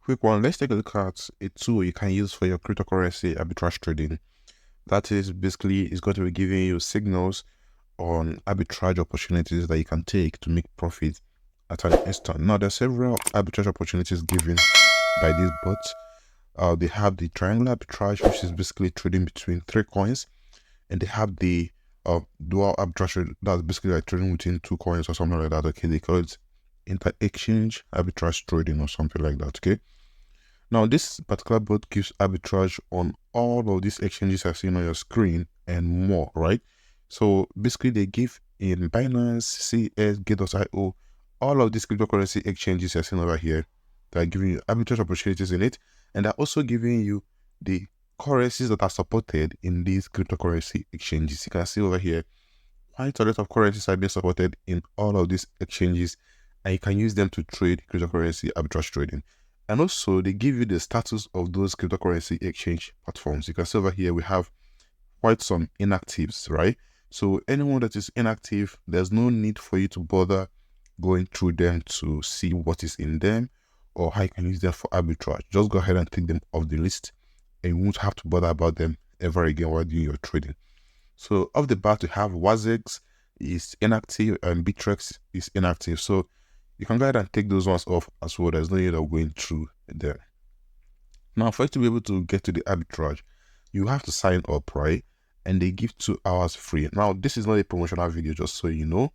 Quick one, let's take a look at a tool you can use for your cryptocurrency arbitrage trading. That is basically is going to be giving you signals on arbitrage opportunities that you can take to make profit at an instant. Now, there are several arbitrage opportunities given by these bots. They have the triangular arbitrage, which is basically trading between 3 coins, and they have the dual arbitrage, that's basically like trading between 2 coins or something like that. Okay, they call it inter-exchange arbitrage trading or something like that. Okay. Now, this particular bot gives arbitrage on all of these exchanges I've seen on your screen and more, right? So basically, they give in Binance, CS, Gate.io, all of these cryptocurrency exchanges you're seeing over here. They're giving you arbitrage opportunities in it, and they're also giving you the currencies that are supported in these cryptocurrency exchanges. You can see over here, quite a lot of currencies are being supported in all of these exchanges, and you can use them to trade cryptocurrency arbitrage trading. And also, they give you the status of those cryptocurrency exchange platforms. You can see over here, we have quite some inactives, right? So anyone that is inactive, there's no need for you to bother going through them to see what is in them or how you can use them for arbitrage. Just go ahead and take them off the list, and you won't have to bother about them ever again while doing your trading. So off the bat, we have Wazex is inactive and Bittrex is inactive. So you can go ahead and take those ones off as well. There's no need of going through there. Now, for you to be able to get to the arbitrage, you have to sign up, right? And they give 2 hours free. Now, this is not a promotional video, just so you know.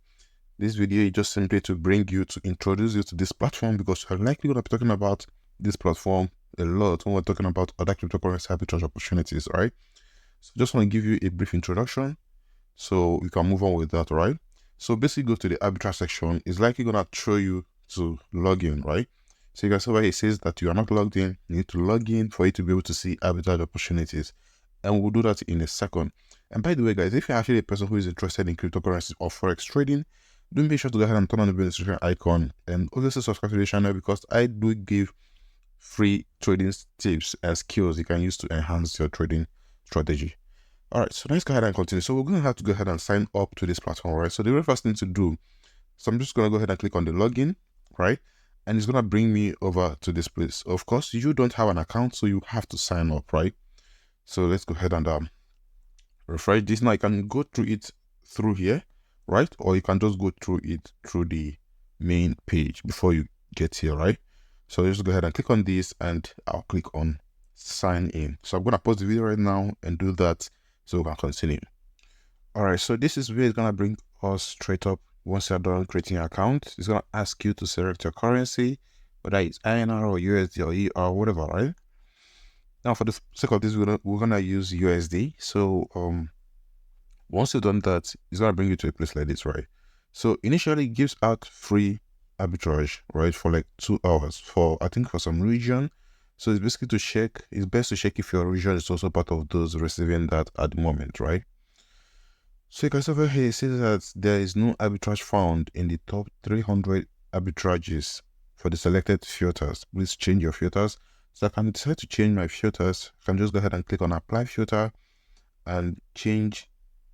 This video is just simply to bring you, to introduce you to this platform, because you're likely going to be talking about this platform a lot when we're talking about other cryptocurrency arbitrage opportunities, right? So just want to give you a brief introduction so we can move on with that, right? So basically, go to the arbitrage section. It's likely going to show you to log in, right? So you can see where it says that you are not logged in. You need to log in for you to be able to see arbitrage opportunities. And we'll do that in a second. And by the way, guys, if you're actually a person who is interested in cryptocurrencies or forex trading, do make sure to go ahead and turn on the notification icon and obviously subscribe to the channel, because I do give free trading tips and skills you can use to enhance your trading strategy. All right, so let's go ahead and continue. So we're going to have to go ahead and sign up to this platform, right? So the very first thing to do, so I'm just going to go ahead and click on the login, right? And it's going to bring me over to this place. Of course, you don't have an account, so you have to sign up, right? So let's go ahead and refresh this. Now you can go through it through here, right? Or you can just go through it through the main page before you get here, right? So just go ahead and click on this, and I'll click on sign in. So I'm going to pause the video right now and do that so we can continue. All right, so this is where it's going to bring us straight up. Once you're done creating an account, it's going to ask you to select your currency, whether it's INR or USD or ER or whatever, right? Now, for the sake of this, we're gonna use USD. So once you've done that, it's gonna bring you to a place like this, right? So initially, it gives out free arbitrage, right, for like 2 hours for, I think, for some region. So it's basically to check. It's best to check if your region is also part of those receiving that at the moment, right? So you can see over here, it says that there is no arbitrage found in the top 300 arbitrages for the selected filters. Please change your filters. So I can decide to change my filters. I can just go ahead and click on apply filter and change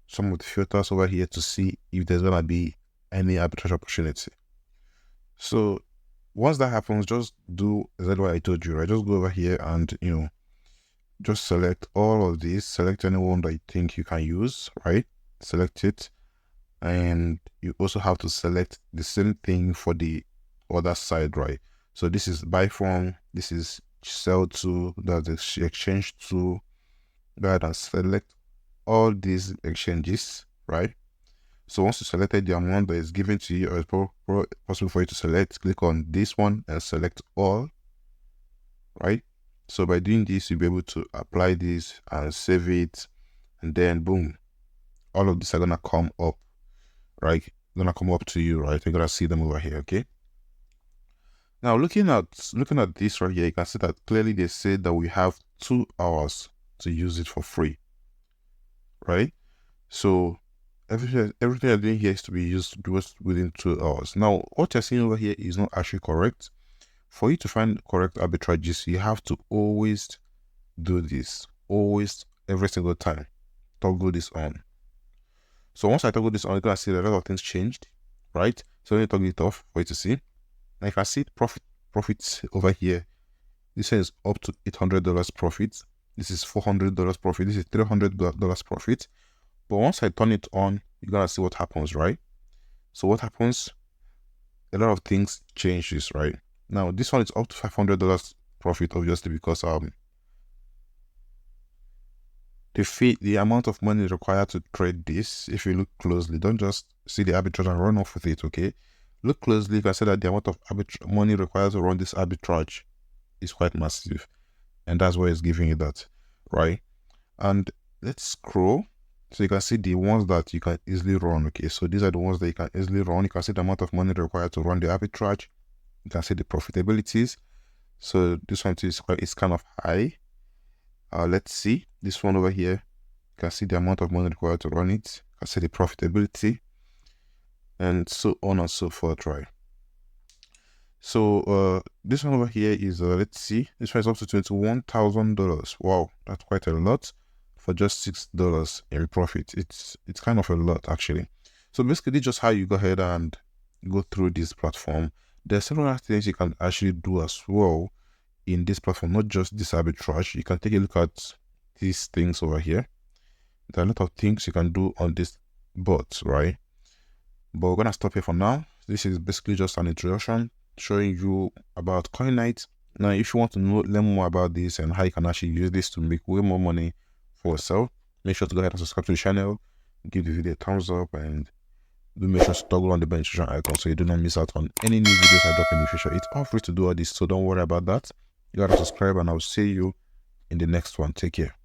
some of the filters over here to see if there's gonna be any arbitrage opportunity. So once that happens, just do exactly what I told you, right? Just go over here and just select all of these. Select anyone that you think you can use, right? Select it, and you also have to select the same thing for the other side, right? So this is buy from, this is sell to, that's the exchange to. Go ahead and select all these exchanges, right? So once you selected the amount that is given to you, or it's possible for you to select, click on this one and select all, right? So by doing this, you'll be able to apply this and save it, and then boom, all of these are gonna come up, right? Gonna come up to you, right? You're gonna see them over here, okay? Now looking at this right here, you can see that clearly they said that we have 2 hours to use it for free, right? So everything I'm doing here is to be used just within 2 hours. Now what you're seeing over here is not actually correct. For you to find correct arbitrages, you have to always do this, always, every single time. Toggle this on. So once I toggle this on, you're gonna see that a lot of things changed, right? So let me toggle it off for you to see. Now if I see profits over here, This is up to $800 profit. This is $400 profit. This is $300 profit. But once I turn it on, you're gonna see what happens, right? So what happens? A lot of things changes, right? Now this one is up to $500 profit, obviously, because the amount of money required to trade this, if you look closely, don't just see the arbitrage and run off with it, okay? Look closely, you can see that the amount of money required to run this arbitrage is quite massive, and that's why it's giving you that, right? And let's scroll so you can see the ones that you can easily run. Okay, so these are the ones that you can easily run. You can see the amount of money required to run the arbitrage. You can see the profitabilities. So this one is kind of high. Let's see this one over here. You can see the amount of money required to run it. You can see the profitability, and so on and so forth, right? So this one over here is let's see, this one is up to $21,000. Wow, that's quite a lot for just $6 in profit. It's kind of a lot, actually. So basically, just how you go ahead and go through this platform. There's several things you can actually do as well in this platform, not just this arbitrage. You can take a look at these things over here. There are a lot of things you can do on this bot, right? But we're gonna stop here for now. This is basically just an introduction showing you about KoinKnight. Now, if you want to learn more about this and how you can actually use this to make way more money for yourself, make sure to go ahead and subscribe to the channel, give the video a thumbs up, and do make sure to toggle on the bell notification icon so you do not miss out on any new videos I drop in the future. It's all free to do all this, so don't worry about that. You gotta subscribe, and I'll see you in the next one. Take care.